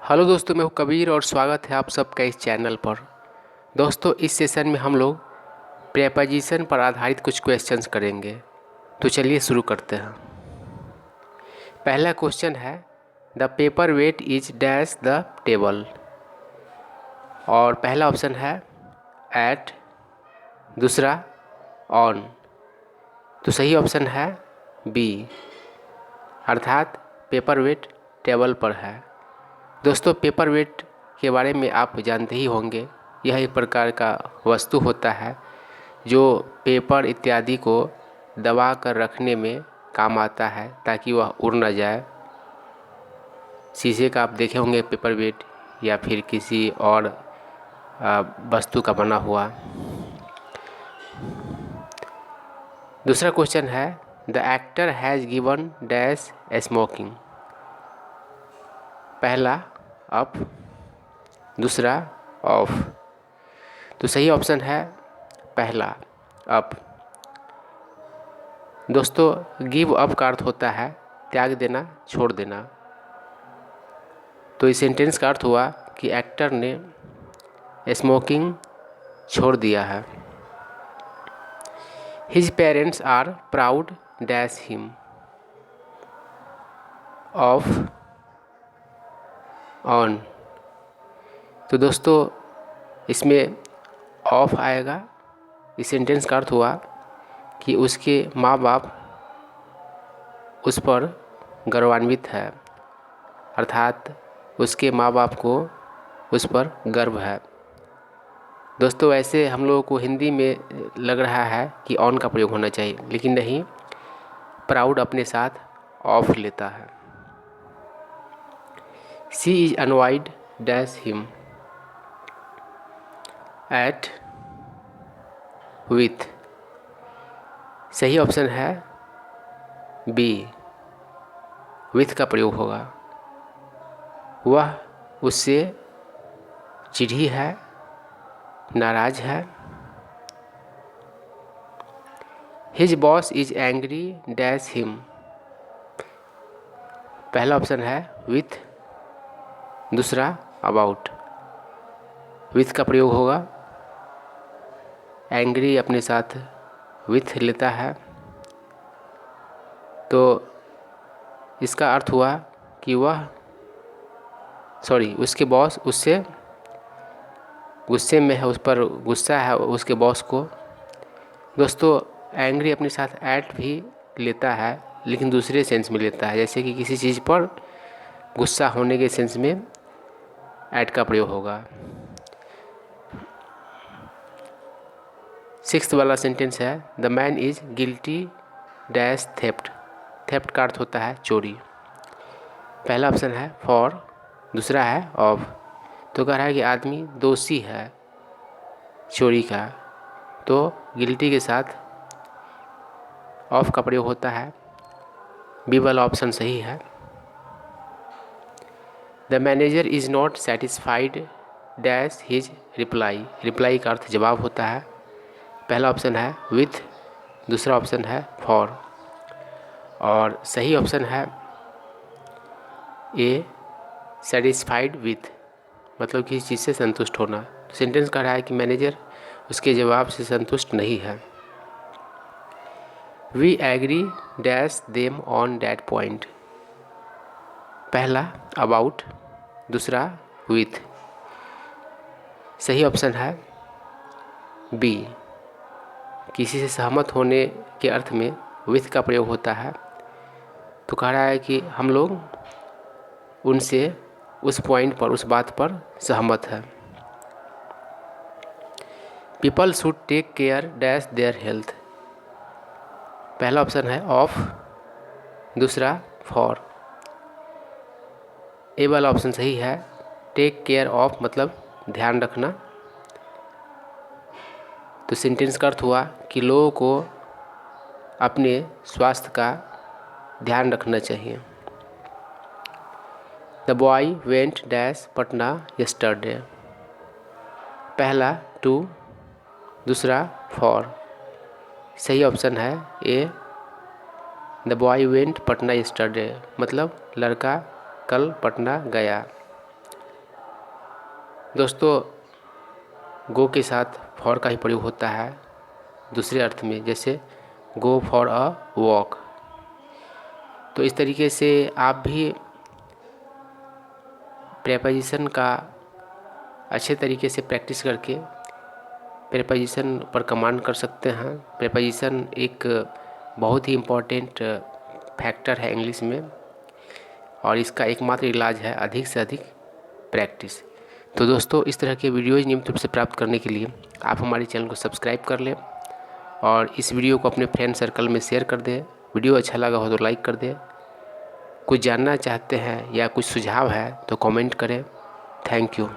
Hello दोस्तों, मैं हूं कबीर और स्वागत है आप सबका इस चैनल पर। दोस्तों, इस सेशन में हम लोग प्रेपोजिशन पर आधारित कुछ क्वेश्चंस करेंगे। तो चलिए शुरू करते हैं। पहला क्वेश्चन है, the paperweight is dash the table. और पहला ऑप्शन है एट, दूसरा ऑन। तो सही ऑप्शन है बी, अर्थात पेपर वेट टेबल पर है। दोस्तों, पेपर वेट के बारे में आप जानते ही होंगे। यह एक प्रकार का वस्तु होता है जो पेपर इत्यादि को दबा कर रखने में काम आता है ताकि वह उड़ न जाए। शीशे का आप देखे होंगे पेपर वेट, या फिर किसी और वस्तु का बना हुआ। दूसरा क्वेश्चन है, the actor has given dash smoking. पहला अप, दूसरा ऑफ। तो सही ऑप्शन है पहला अप। दोस्तों, गिव अप का अर्थ होता है त्याग देना, छोड़ देना। तो इस सेंटेंस का अर्थ हुआ कि एक्टर ने स्मोकिंग छोड़ दिया है। His parents are proud dash him. Of, on. तो दोस्तों, इसमें ऑफ आएगा। इस सेंटेंस का अर्थ हुआ कि उसके माँ बाप उस पर गर्वान्वित है, अर्थात उसके माँ बाप को उस पर गर्व है। दोस्तों, वैसे हम लोगों को हिंदी में लग रहा है कि ऑन का प्रयोग होना चाहिए, लेकिन नहीं, प्राउड अपने साथ ऑफ लेता है। She is annoyed dash him at with. सही ऑप्शन है बी, विथ का प्रयोग होगा। वह उससे चिढ़ी है, नाराज है। His boss is angry dash him. पहला ऑप्शन है विथ, दूसरा अबाउट। विथ का प्रयोग होगा। एंग्री अपने साथ विथ लेता है, तो इसका अर्थ हुआ कि उसके बॉस उससे गुस्से में है, उस पर गुस्सा है उसके बॉस को। दोस्तों, एंग्री अपने साथ एट भी लेता है, लेकिन दूसरे सेंस में लेता है, जैसे कि किसी चीज़ पर गुस्सा होने के सेंस में एट का प्रयोग होगा। सिक्स्थ वाला सेंटेंस है, the man is guilty dash theft. Theft का अर्थ होता है चोरी। पहला ऑप्शन है फॉर, दूसरा है ऑफ। तो कह रहा है कि आदमी दोषी है चोरी का, तो गिल्टी के साथ ऑफ का प्रयोग होता है। बी वाला ऑप्शन सही है। The manager is not satisfied dash his reply. Reply का अर्थ जवाब होता है। पहला ऑप्शन है विथ, दूसरा ऑप्शन है फॉर, और सही ऑप्शन है ए, सेटिस्फाइड विथ, मतलब किसी चीज़ से संतुष्ट होना। तो सेंटेंस कह रहा है कि मैनेजर उसके जवाब से संतुष्ट नहीं है। We agree dash them on that point. पहला अबाउट, दूसरा विथ। सही ऑप्शन है बी, किसी से सहमत होने के अर्थ में विथ का प्रयोग होता है। तो कह रहा है कि हम लोग उनसे उस पॉइंट पर, उस बात पर सहमत है। People should take care dash their health. पहला ऑप्शन है ऑफ, दूसरा फॉर। ए वाला ऑप्शन सही है। टेक केयर ऑफ मतलब ध्यान रखना। तो सेंटेंस का अर्थ हुआ कि लोगों को अपने स्वास्थ्य का ध्यान रखना चाहिए। The boy went dash Patna yesterday. पहला टू, दूसरा फॉर। सही ऑप्शन है A, the boy went Patna yesterday मतलब लड़का कल पटना गया। दोस्तों गो के साथ फॉर का ही प्रयोग होता है दूसरे अर्थ में, जैसे गो फॉर अ वॉक। तो इस तरीके से आप भी प्रेपोजिशन का अच्छे तरीके से प्रैक्टिस करके प्रेपोजिशन पर कमांड कर सकते हैं। प्रेपोजिशन एक बहुत ही इम्पोर्टेंट फैक्टर है इंग्लिश में, और इसका एकमात्र इलाज है अधिक से अधिक प्रैक्टिस। तो दोस्तों इस तरह के वीडियोज़ नियमित रूप से प्राप्त करने के लिए आप हमारे चैनल को सब्सक्राइब कर लें और इस वीडियो को अपने फ्रेंड सर्कल में शेयर कर दें। वीडियो अच्छा लगा हो तो लाइक कर दें। कुछ जानना चाहते हैं या कुछ सुझाव है तो कमेंट करें। Thank you.